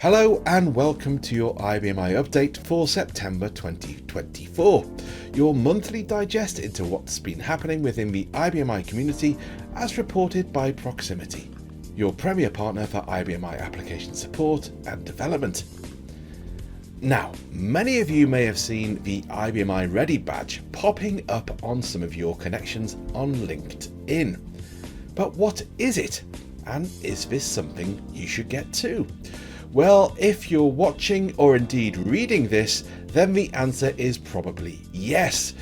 Hello and welcome to your IBM update for September 2024, your monthly digest into what's been happening within the IBM community as reported by Proximity, your premier partner for IBM application support and development. Now, many of you may have seen the IBM Ready badge popping up on some of your connections on LinkedIn. But what is it? And is this something you should get too? Well, if you're watching or indeed reading this, then the answer is probably yes.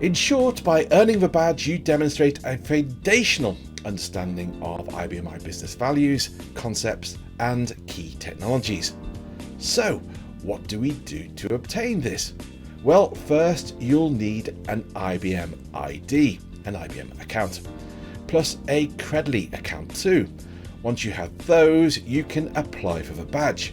In short, by earning the badge, you demonstrate a foundational understanding of IBM business values, concepts, and key technologies. So, what do we do to obtain this? Well, first you'll need an IBM ID, an IBM account, plus a Credly account too. Once you have those, you can apply for the badge.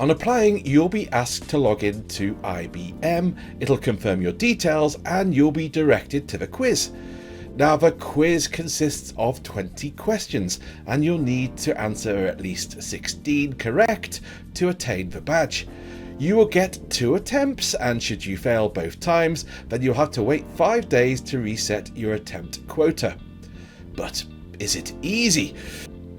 On applying, you'll be asked to log in to IBM, it'll confirm your details, and you'll be directed to the quiz. Now, the quiz consists of 20 questions, and you'll need to answer at least 16 correct to attain the badge. You will get 2 attempts, and should you fail both times, then you'll have to wait 5 days to reset your attempt quota. But is it easy?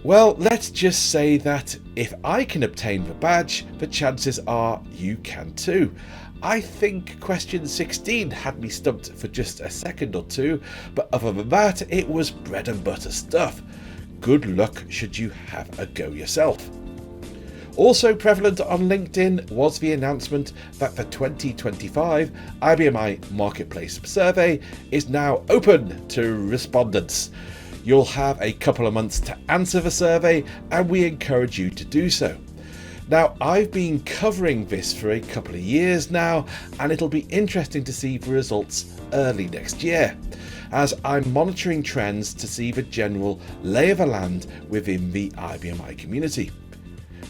Well, let's just say that if I can obtain the badge, the chances are you can too. I think question 16 had me stumped for just a second or two, but other than that, it was bread and butter stuff. Good luck should you have a go yourself. Also prevalent on LinkedIn was the announcement that the 2025 IBM Marketplace survey is now open to respondents. You'll have a couple of months to answer the survey, and we encourage you to do so. Now, I've been covering this for a couple of years now, and it'll be interesting to see the results early next year, as I'm monitoring trends to see the general lay of the land within the IBM community.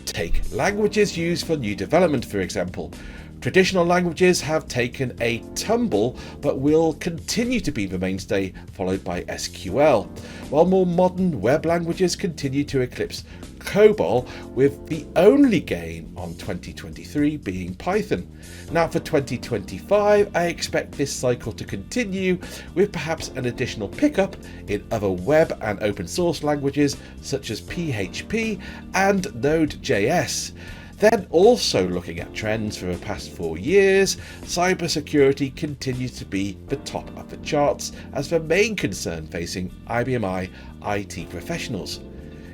Take languages used for new development, for example. Traditional languages have taken a tumble, but will continue to be the mainstay, followed by SQL, while more modern web languages continue to eclipse COBOL, with the only gain on 2023 being Python. Now for 2025, I expect this cycle to continue, with perhaps an additional pickup in other web and open source languages such as PHP and Node.js. Then, also looking at trends for the past 4 years, cybersecurity continues to be the top of the charts as the main concern facing IBM IT professionals.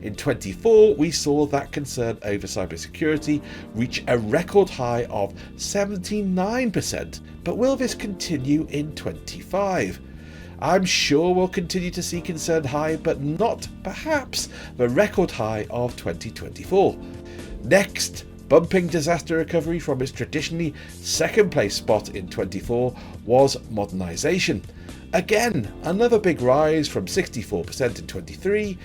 In 24, we saw that concern over cybersecurity reach a record high of 79%, but will this continue in 25? I'm sure we'll continue to see concern high, but not perhaps the record high of 2024. Next, bumping disaster recovery from its traditionally second place spot in 24 was modernization. Again, another big rise from 64% in 23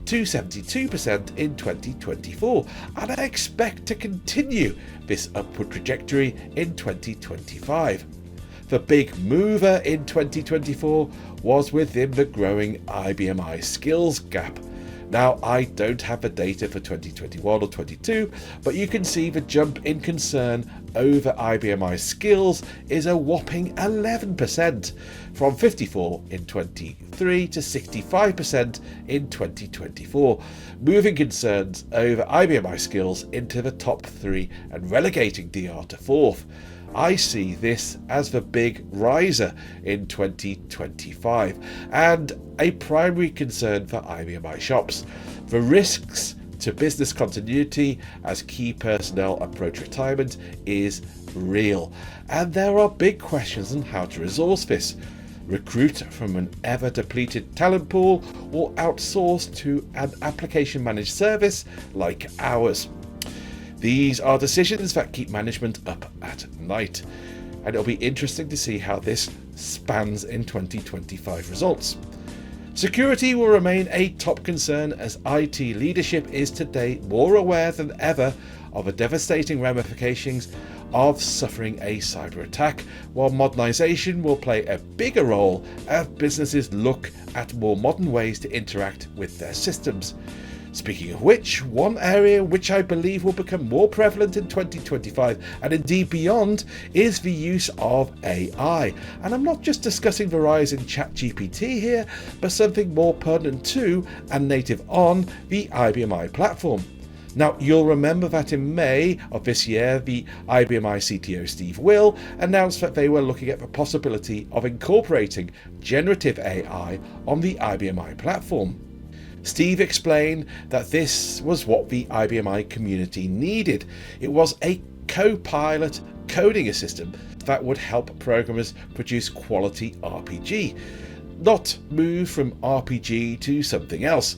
to 72% in 2024, and I expect to continue this upward trajectory in 2025. The big mover in 2024 was within the growing IBM skills gap. Now, I don't have the data for 2021 or 22, but you can see the jump in concern over IBM skills is a whopping 11%, from 54 in 23 to 65% in 2024, moving concerns over IBM skills into the top 3 and relegating DR to 4th. I see this as the big riser in 2025 and a primary concern for IBM shops. The risks to business continuity as key personnel approach retirement is real, and there are big questions on how to resource this. Recruit from an ever depleted talent pool or outsource to an application managed service like ours. These are decisions that keep management up at night, and it'll be interesting to see how this spans in 2025 results. Security will remain a top concern as IT leadership is today more aware than ever of the devastating ramifications of suffering a cyber attack, while modernization will play a bigger role as businesses look at more modern ways to interact with their systems. Speaking of which, one area which I believe will become more prevalent in 2025 and indeed beyond is the use of AI. And I'm not just discussing Verizon ChatGPT here, but something more pertinent to and native on the IBM platform. Now, you'll remember that in May of this year, the IBM CTO Steve Will announced that they were looking at the possibility of incorporating generative AI on the IBM platform. Steve explained that this was what the IBM community needed. It was a co-pilot coding assistant that would help programmers produce quality RPG, not move from RPG to something else.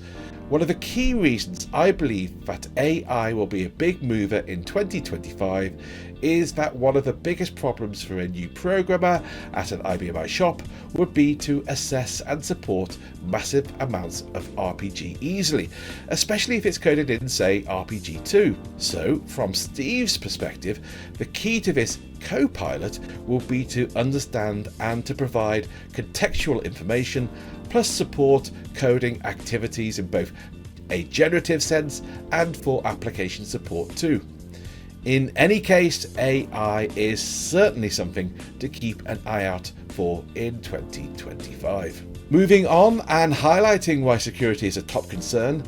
One of the key reasons I believe that AI will be a big mover in 2025 is that one of the biggest problems for a new programmer at an IBM shop would be to assess and support massive amounts of RPG easily, especially if it's coded in, say, RPG2. So, from Steve's perspective, the key to this co-pilot will be to understand and to provide contextual information plus support coding activities in both a generative sense and for application support too. In any case, AI is certainly something to keep an eye out for in 2025. Moving on and highlighting why security is a top concern,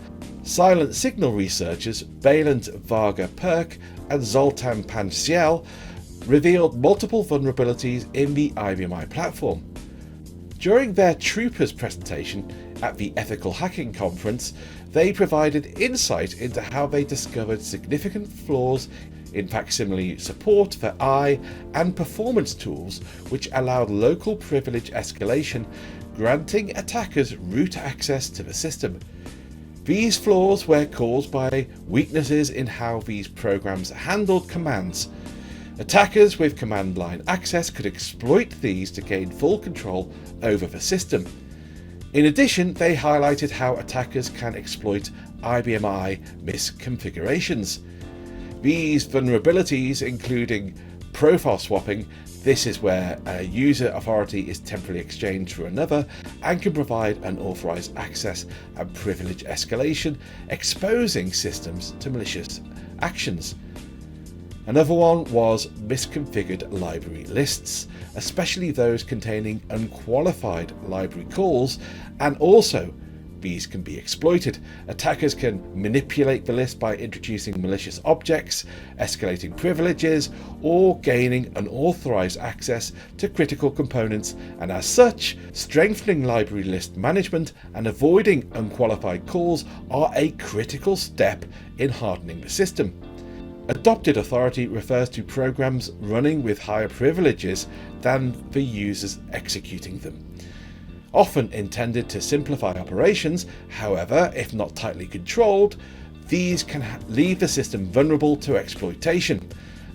silent signal researchers Balint, Varga-Perke and Zoltan Panczel revealed multiple vulnerabilities in the IBM platform. During their Troopers presentation at the Ethical Hacking Conference, they provided insight into how they discovered significant flaws in facsimile support for I and performance tools, which allowed local privilege escalation, granting attackers root access to the system. These flaws were caused by weaknesses in how these programs handled commands. Attackers with command line access could exploit these to gain full control over the system. In addition, they highlighted how attackers can exploit IBM misconfigurations. These vulnerabilities, including profile swapping, this is where a user authority is temporarily exchanged for another and can provide unauthorized access and privilege escalation, exposing systems to malicious actions. Another one was misconfigured library lists, especially those containing unqualified library calls, and also these can be exploited. Attackers can manipulate the list by introducing malicious objects, escalating privileges, or gaining unauthorized access to critical components, and as such, strengthening library list management and avoiding unqualified calls are a critical step in hardening the system. Adopted authority refers to programs running with higher privileges than the users executing them. Often intended to simplify operations, however, if not tightly controlled, these can leave the system vulnerable to exploitation,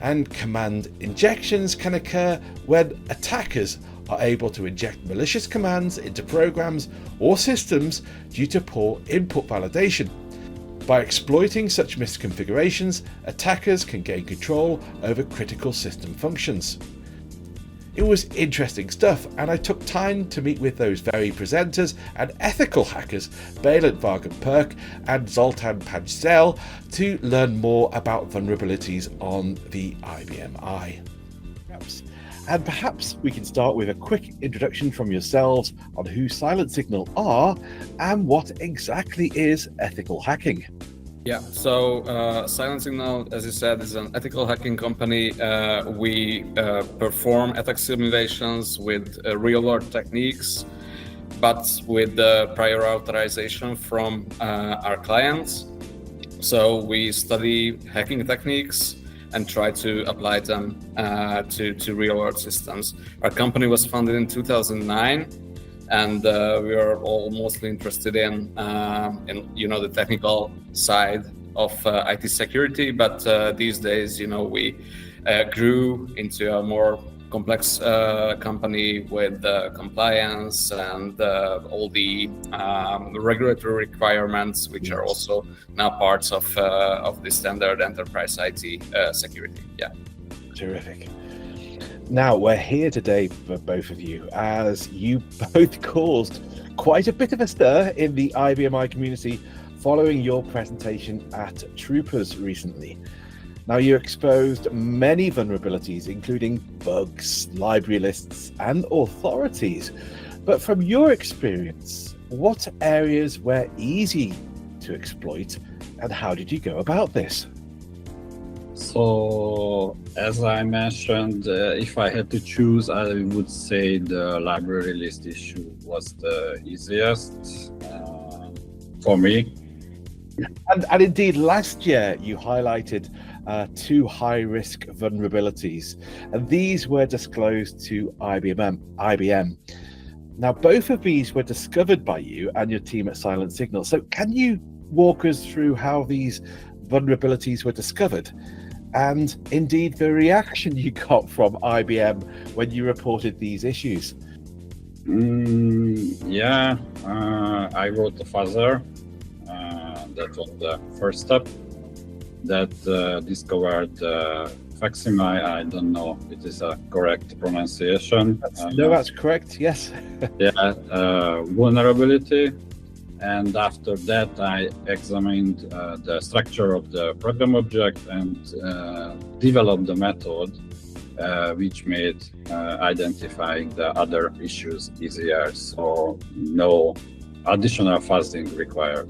and command injections can occur when attackers are able to inject malicious commands into programs or systems due to poor input validation. By exploiting such misconfigurations, attackers can gain control over critical system functions. It was interesting stuff, and I took time to meet with those very presenters and ethical hackers, Balint, Varga-Perke and Zoltan Panczel, to learn more about vulnerabilities on the IBM I. And perhaps we can start with a quick introduction from yourselves on who Silent Signal are and what exactly is ethical hacking. Yeah, so Silent Signal, as you said, is an ethical hacking company. We perform attack simulations with real-world techniques, but with prior authorization from our clients. So we study hacking techniques and try to apply them to real-world systems. Our company was founded in 2009, and we are all mostly interested in the technical side of IT security. But these days, we grew into a more complex company with compliance and all the regulatory requirements, which are also now parts of the standard enterprise IT security. Yeah. Terrific. Now, we're here today for both of you as you both caused quite a bit of a stir in the IBM community following your presentation at Troopers recently. Now, you exposed many vulnerabilities, including bugs, library lists, and authorities. But from your experience, what areas were easy to exploit, and how did you go about this? So, as I mentioned, if I had to choose, I would say the library list issue was the easiest for me. And indeed, last year you highlighted 2 high-risk vulnerabilities, and these were disclosed to IBM. Now, both of these were discovered by you and your team at Silent Signal. So can you walk us through how these vulnerabilities were discovered, and indeed the reaction you got from IBM when you reported these issues? I wrote a fuzzer. That was the first step that discovered facsimile. I don't know if it is a correct pronunciation. That's correct, yes. Vulnerability. And after that, I examined the structure of the program object and developed the method which made identifying the other issues easier. So no additional fuzzing required.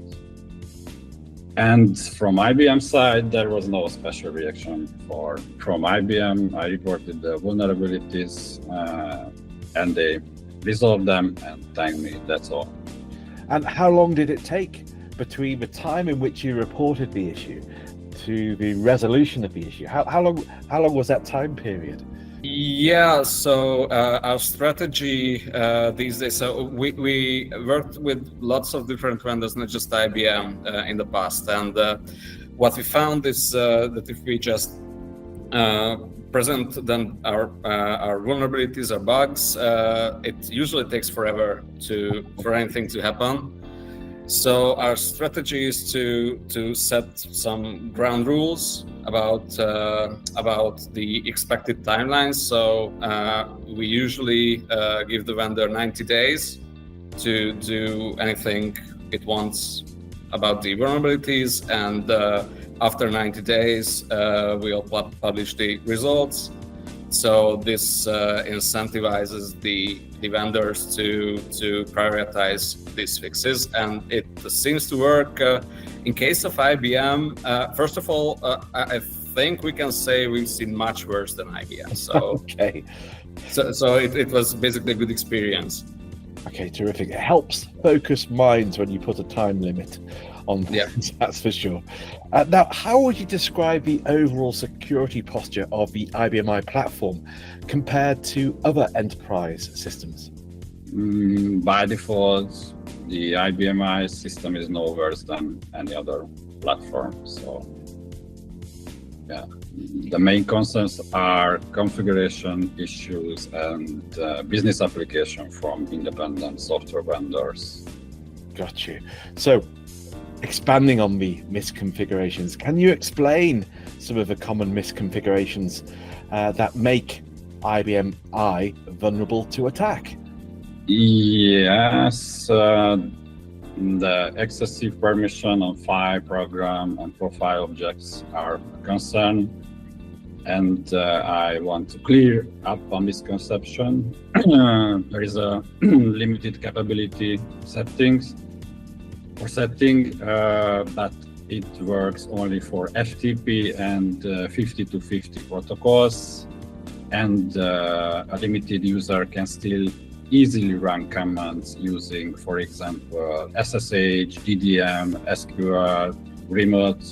And from IBM side, there was no special reaction from IBM. I reported the vulnerabilities and they resolved them and thanked me. That's all. And how long did it take between the time in which you reported the issue to the resolution of the issue? How long was that time period? Yeah, so our strategy these days, so we worked with lots of different vendors, not just IBM in the past. And what we found is that if we just present then our vulnerabilities or bugs, it usually takes forever for anything to happen. So our strategy is to set some ground rules about the expected timelines. So we usually give the vendor 90 days to do anything it wants about the vulnerabilities, and after 90 days we'll publish the results. So this incentivizes the vendors to prioritize these fixes, and it seems to work. In case of IBM, first of all, I think we can say we've seen much worse than IBM. So Okay. So it was basically a good experience. Okay, terrific. It helps focus minds when you put a time limit on things, that's for sure. Now, how would you describe the overall security posture of the IBMI platform compared to other enterprise systems? By default, the IBMI system is no worse than any other platform. So, the main concerns are configuration issues and business application from independent software vendors. Got you. So, expanding on the misconfigurations, can you explain some of the common misconfigurations that make IBM I vulnerable to attack? Yes, the excessive permission on file, program, and profile objects are a concern. And I want to clear up a misconception. There is a limited capability setting, but it works only for FTP and 50-50 protocols, and a limited user can still easily run commands using, for example, SSH, DDM, SQL, remote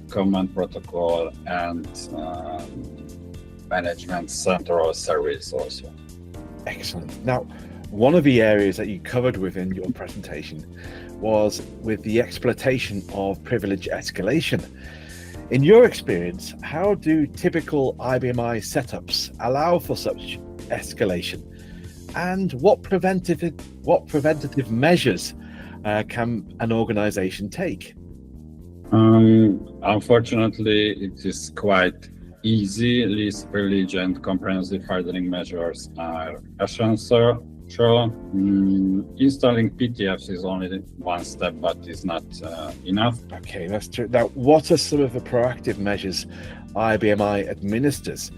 command protocol, and management central service also. Excellent. Now, one of the areas that you covered within your presentation was with the exploitation of privilege escalation. In your experience, how do typical IBMI setups allow for such escalation? And what preventative measures can an organization take? Unfortunately, it is quite easy. Least privilege and comprehensive hardening measures are essential. Sure. Installing PTFs is only one step, but it's not enough. Okay, that's true. Now, what are some of the proactive measures IBMI administrators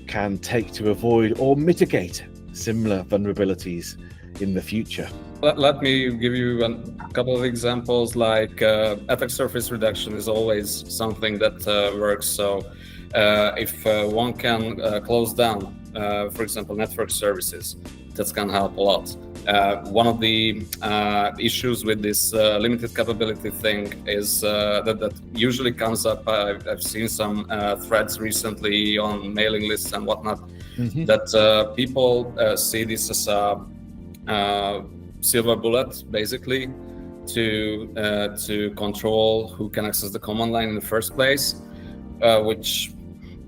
can take to avoid or mitigate similar vulnerabilities in the future? Let me give you a couple of examples. Like attack surface reduction is always something that works. So if one can close down, for example, network services, that can help a lot. One of the issues with this limited capability thing is that usually comes up. I've seen some threads recently on mailing lists and whatnot, that people see this as a silver bullet, basically, to control who can access the command line in the first place, which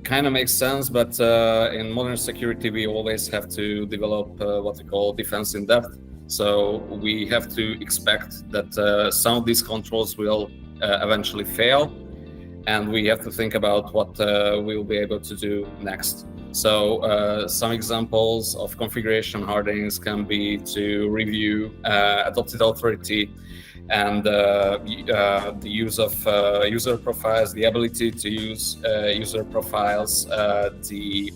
kind of makes sense. But in modern security, we always have to develop what we call defense in depth. So we have to expect that some of these controls will eventually fail, and we have to think about what we'll be able to do next. So some examples of configuration hardenings can be to review adopted authority and the use of user profiles, the ability to use user profiles, the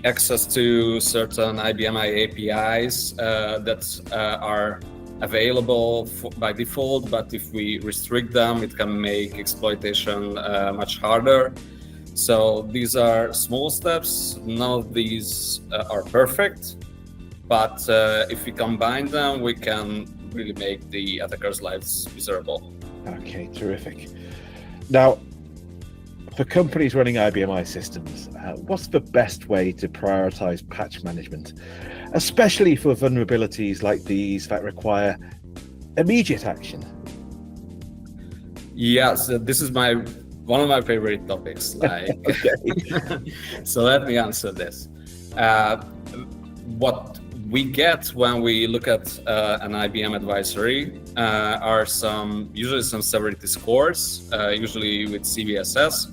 access to certain IBMI APIs that are available by default, but if we restrict them, it can make exploitation much harder. So these are small steps. None of these are perfect, but if we combine them, we can really make the attackers' lives miserable. Okay, terrific. Now, for companies running IBMI systems, what's the best way to prioritize patch management, especially for vulnerabilities like these that require immediate action? Yes, this is one of my favorite topics. Like, so let me answer this. What we get when we look at an IBM advisory are usually some severity scores, usually with CVSS.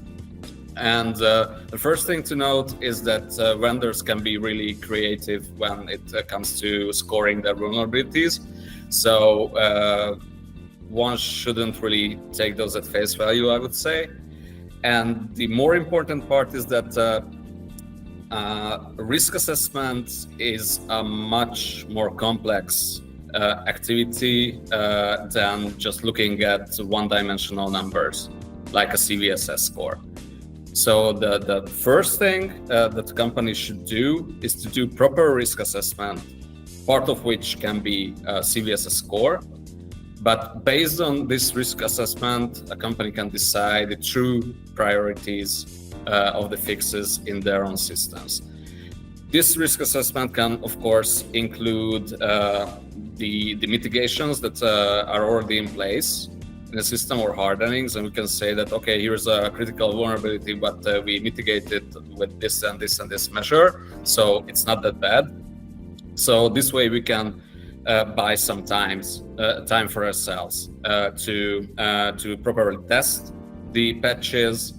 And the first thing to note is that vendors can be really creative when it comes to scoring their vulnerabilities. So one shouldn't really take those at face value, I would say. And the more important part is that risk assessment is a much more complex activity than just looking at one-dimensional numbers like a CVSS score. So the first thing that companies should do is to do proper risk assessment, part of which can be a CVSS score. But based on this risk assessment, a company can decide the true priorities of the fixes in their own systems. This risk assessment can, of course, include the mitigations that are already in place in the system or hardenings, and we can say that, okay, here's a critical vulnerability, but we mitigate it with this and this and this measure, so it's not that bad. So this way we can buy some time for ourselves to properly test the patches,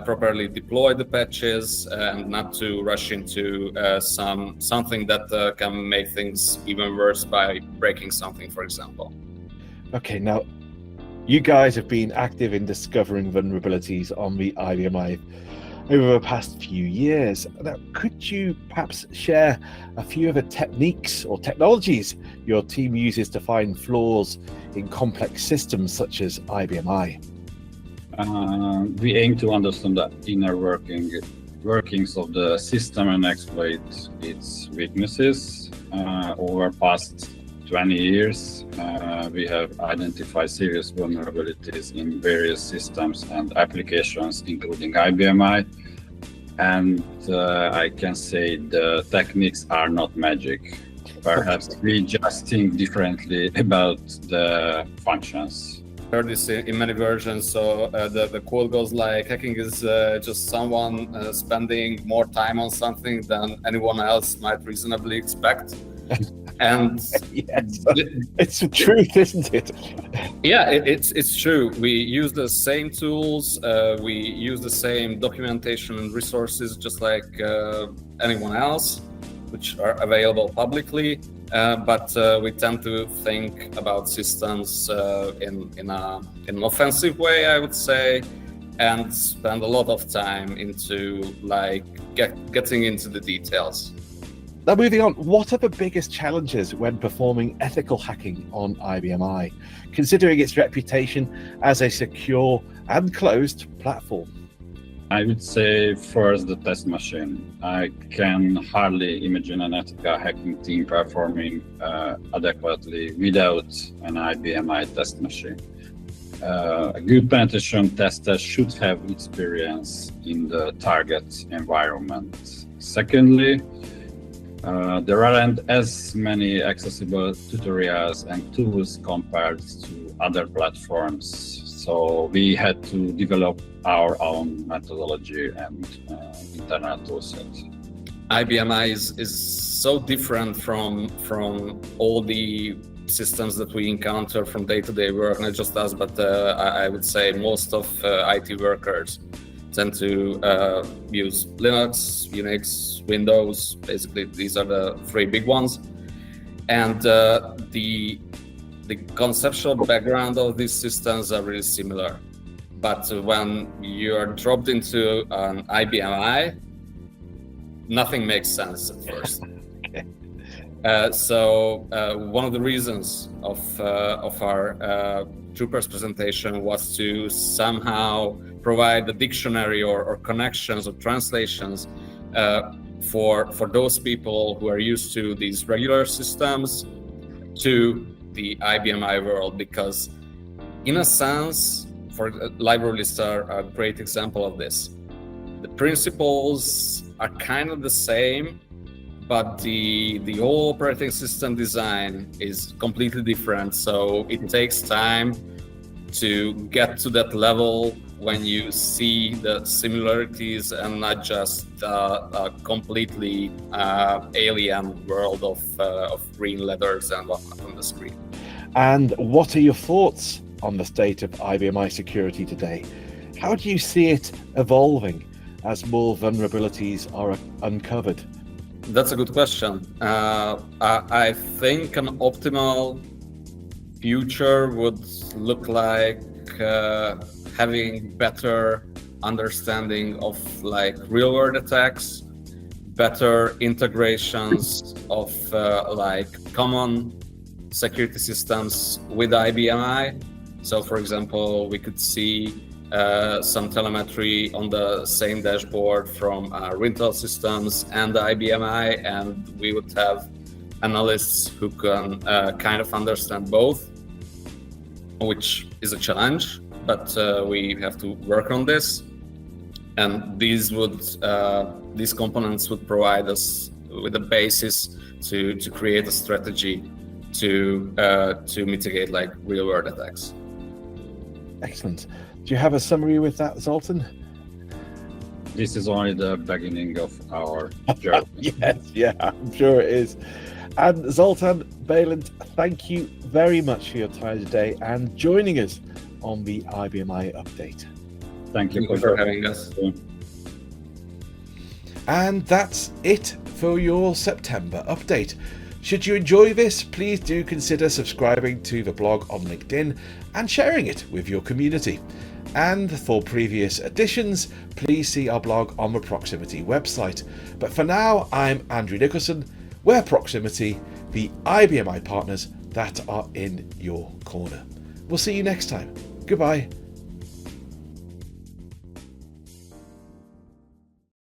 properly deploy the patches, and not to rush into something that can make things even worse by breaking something, for example. Okay, now you guys have been active in discovering vulnerabilities on the IBMI over the past few years. Now, could you perhaps share a few of the techniques or technologies your team uses to find flaws in complex systems such as IBMI? We aim to understand the inner workings of the system and exploit its weaknesses. Over past 20 years, we have identified serious vulnerabilities in various systems and applications, including IBMI. And I can say the techniques are not magic. Perhaps we just think differently about the functions. Heard this in many versions. So the quote goes like, hacking is just someone spending more time on something than anyone else might reasonably expect. And yes, it's the truth, isn't it? Yeah, it's true. We use the same tools, we use the same documentation and resources just like anyone else. which are available publicly, but we tend to think about systems in an offensive way, I would say, and spend a lot of time into getting into the details. Now, moving on, what are the biggest challenges when performing ethical hacking on IBM I, considering its reputation as a secure and closed platform? I would say first the test machine. I can hardly imagine an ethical hacking team performing adequately without an IBM I test machine. A good penetration tester should have experience in the target environment. Secondly, there aren't as many accessible tutorials and tools compared to other platforms. So we had to develop our own methodology and internal toolset. IBM I is so different from all the systems that we encounter from day-to-day work, not just us, but I would say most of IT workers tend to use Linux, Unix, Windows. Basically, these are the three big ones. And the conceptual background of these systems are really similar. But when you are dropped into an IBM I, nothing makes sense at first. So one of the reasons of our Troopers presentation was to somehow provide a dictionary or connections or translations for those people who are used to these regular systems to the IBM I world, because in a sense, library lists are a great example of this. The principles are kind of the same, but the whole operating system design is completely different. So it takes time to get to that level when you see the similarities and not just a completely alien world of green letters and whatnot on the screen. And what are your thoughts on the state of IBM I security today? How do you see it evolving as more vulnerabilities are uncovered? That's a good question. I think an optimal future would look like having better understanding of real world attacks, better integrations of common security systems with IBM I. So for example, we could see some telemetry on the same dashboard from Intel systems and the IBM I, and we would have analysts who can kind of understand both, which is a challenge, but we have to work on this. And these components would provide us with a basis to create a strategy to mitigate real world attacks. Excellent. Do you have a summary with that, Zoltan? This is only the beginning of our journey. Yes, yeah, I'm sure it is. And Zoltan, Balint, thank you very much for your time today and joining us on the IBM I update. Thank you for having us. And that's it for your September update. Should you enjoy this, please do consider subscribing to the blog on LinkedIn and sharing it with your community. And for previous editions, please see our blog on the Proximity website. But for now, I'm Andrew Nicholson. We're Proximity, the IBM I partners that are in your corner. We'll see you next time. Goodbye.